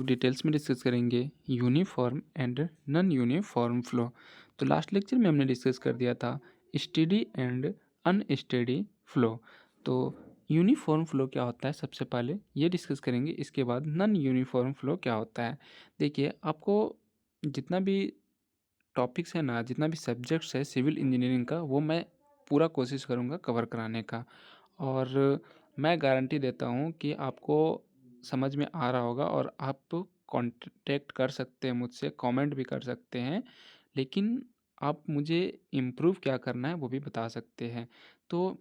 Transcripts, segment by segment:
लोग डिटेल्स में डिस्कस करेंगे uniform and non uniform flow. तो लास्ट लेक्चर में हमने डिस्कस कर दिया था स्टेडी एंड अनस्टेडी फ्लो। तो यूनिफॉर्म फ्लो क्या होता है सबसे पहले ये डिस्कस करेंगे, इसके बाद नॉन यूनिफॉर्म फ्लो क्या होता है। देखिए, आपको जितना भी टॉपिक्स है ना, जितना भी सब्जेक्ट्स है सिविल इंजीनियरिंग का, वो मैं पूरा कोशिश करूँगा कवर कराने का। और मैं गारंटी देता हूँ कि आपको समझ में आ रहा होगा और आप कांटेक्ट कर सकते हैं मुझसे, कमेंट भी कर सकते हैं, लेकिन आप मुझे इम्प्रूव क्या करना है वो भी बता सकते हैं। तो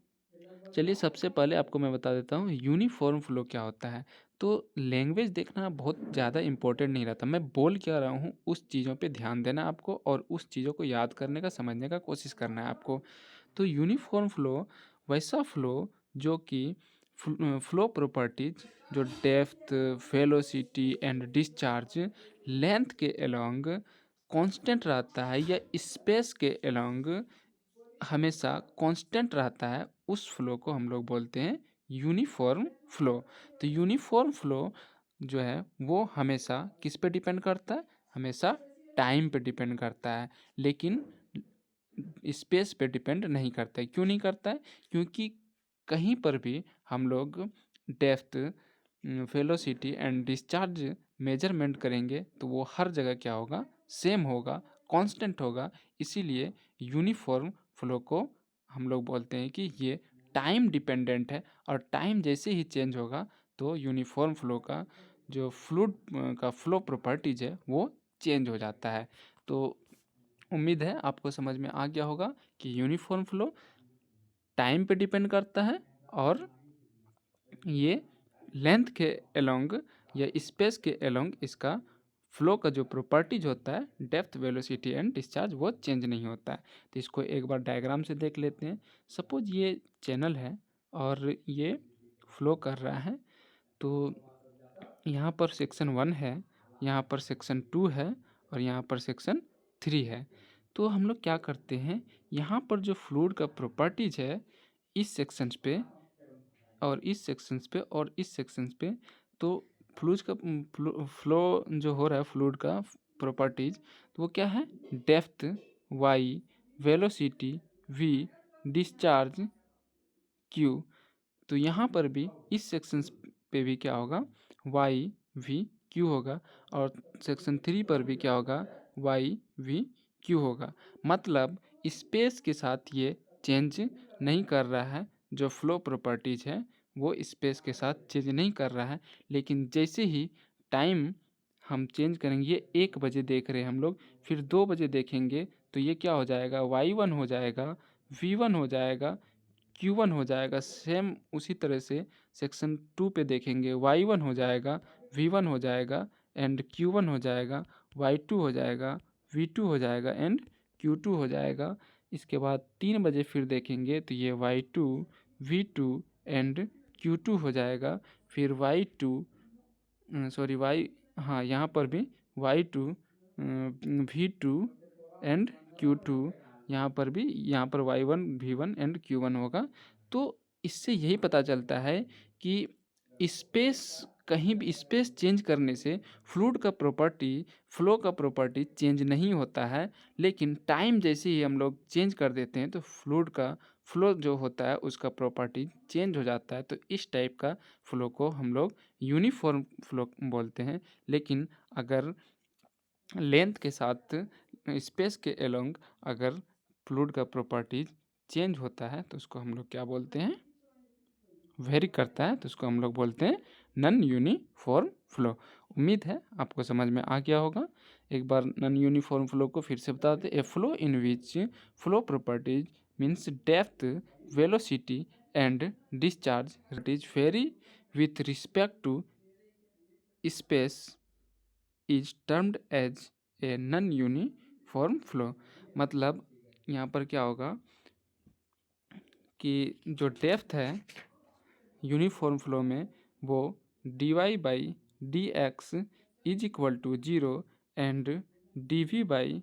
चलिए, सबसे पहले आपको मैं बता देता हूँ यूनिफॉर्म फ्लो क्या होता है। तो लैंग्वेज देखना बहुत ज़्यादा इम्पोर्टेंट नहीं रहता, मैं बोल क्या रहा हूँ उस चीज़ों पे ध्यान देना आपको और उस चीज़ों को याद करने का, समझने का कोशिश करना है आपको। तो यूनिफॉर्म फ्लो वैसा फ्लो जो कि फ्लो प्रॉपर्टीज जो depth, velocity and discharge length के अलोंग कांस्टेंट रहता है या स्पेस के अलोंग हमेशा कांस्टेंट रहता है, उस फ्लो को हम लोग बोलते हैं यूनिफॉर्म फ्लो। तो यूनिफॉर्म फ्लो जो है वो हमेशा किस पे डिपेंड करता है, हमेशा टाइम पे डिपेंड करता है, लेकिन स्पेस पे डिपेंड नहीं करता है। क्यों नहीं करता है? क्योंकि कहीं पर भी हम लोग depth, velocity and discharge measurement करेंगे तो वो हर जगह क्या होगा, सेम होगा, कांस्टेंट होगा। इसीलिए यूनिफॉर्म फ्लो को हम लोग बोलते हैं कि ये टाइम डिपेंडेंट है, और टाइम जैसे ही चेंज होगा तो यूनिफॉर्म फ्लो का जो फ्लूइड का फ्लो प्रॉपर्टीज है वो चेंज हो जाता है। तो उम्मीद है आपको समझ में आ गया होगा कि यूनिफॉर्म फ्लो टाइम पे डिपेंड करता है और ये लेंथ के अलोंग या स्पेस के अलोंग इसका फ्लो का जो प्रॉपर्टीज होता है, डेप्थ, वेलोसिटी एंड डिस्चार्ज, वो चेंज नहीं होता है। तो इसको एक बार डायग्राम से देख लेते हैं। सपोज ये चैनल है और ये फ्लो कर रहा है। तो यहाँ पर सेक्शन 1 है, यहाँ पर सेक्शन 2 है और यहाँ पर सेक्शन 3 है। तो हम लोग क्या करते हैं, यहाँ पर जो फ्लूइड का प्रॉपर्टीज है इस सेक्शंस पे और इस सेक्शंस पे और इस सेक्शंस पे, तो फ्लूइड का फ्लो जो हो रहा है फ्लूइड का प्रॉपर्टीज, तो वो क्या है, depth Y, velocity V, discharge Q. तो यहाँ पर भी इस सेक्शंस पे भी क्या होगा, वाई वी क्यू होगा, और सेक्शन 3 पर भी क्या होगा, वाई वी क्यू होगा। मतलब स्पेस के साथ ये चेंज नहीं कर रहा है, जो फ्लो प्रॉपर्टीज है वो स्पेस के साथ चेंज नहीं कर रहा है। लेकिन जैसे ही टाइम हम चेंज करेंगे, ये 1 बजे देख रहे हैं हम लोग, फिर 2 बजे देखेंगे तो ये क्या हो जाएगा, y1 हो जाएगा, v1 हो जाएगा, Q1 हो जाएगा। सेम उसी तरह से सेक्शन 2 पे देखेंगे, Y1 हो जाएगा, V1 हो जाएगा एंड Q1 हो जाएगा, Y2 हो जाएगा, V2 हो जाएगा एंड Q2 हो जाएगा। इसके बाद 3 बजे फिर देखेंगे तो ये Y2, V2 एंड Q2 हो जाएगा। फिर Y2 सॉरी वाई हाँ, यहाँ पर भी Y2, V2 एंड Q2, यहाँ पर भी, यहाँ पर Y1, V1 एंड Q1 होगा। तो इससे यही पता चलता है कि स्पेस, कहीं भी स्पेस चेंज करने से फ्लूइड का प्रॉपर्टी, फ्लो का प्रॉपर्टी चेंज नहीं होता है, लेकिन टाइम जैसे ही हम लोग चेंज कर देते हैं तो फ्लूइड का फ्लो जो होता है उसका प्रॉपर्टी चेंज हो जाता है। तो इस टाइप का फ्लो को हम लोग यूनिफॉर्म फ्लो बोलते हैं। लेकिन अगर लेंथ के साथ स्पेस के अलोंग अगर फ्लूइड का प्रॉपर्टीज चेंज होता है तो उसको हम लोग क्या बोलते हैं, वेरी करता है, तो उसको हम लोग बोलते हैं नॉन यूनिफॉर्म फ्लो। उम्मीद है आपको समझ में आ गया होगा। एक बार नॉन यूनिफॉर्म फ्लो को फिर से बता दें, ए flow in which flow properties means depth, velocity and discharge is very with respect to space is termed as a non-uniform flow। मतलब यहाँ पर क्या होगा कि जो डेप्थ है यूनिफॉर्म फ्लो में वो dy/dx is equal to 0 and dv/dx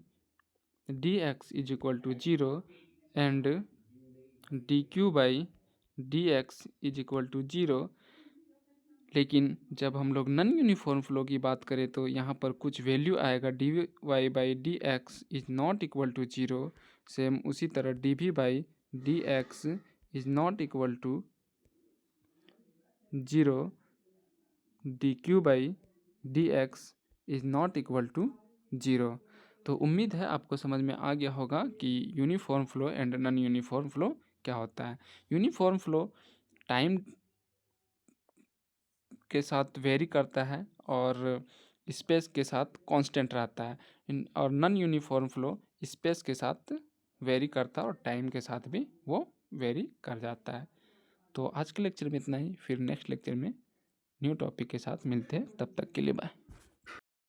is equal to 0 and dq/dx is equal to 0 लेकिन जब हम लोग नॉन यूनिफॉर्म फ्लो की बात करें तो यहाँ पर कुछ वैल्यू आएगा, D Y by D X is not equal to zero. Same उसी तरह D V by D X is not equal to zero, D Q by D X is not equal to zero. तो उम्मीद है आपको समझ में आ गया होगा कि uniform flow and non uniform flow क्या होता है। यूनिफॉर्म फ्लो टाइम के साथ वेरी करता है और स्पेस के साथ कांस्टेंट रहता है। और नॉन यूनिफॉर्म फ्लो स्पेस के साथ वेरी करता है और टाइम के साथ भी वो वेरी कर जाता है। तो आज के लेक्चर में इतना ही, फिर नेक्स्ट लेक्चर में न्यू टॉपिक के साथ मिलते हैं, तब तक के लिए बाय।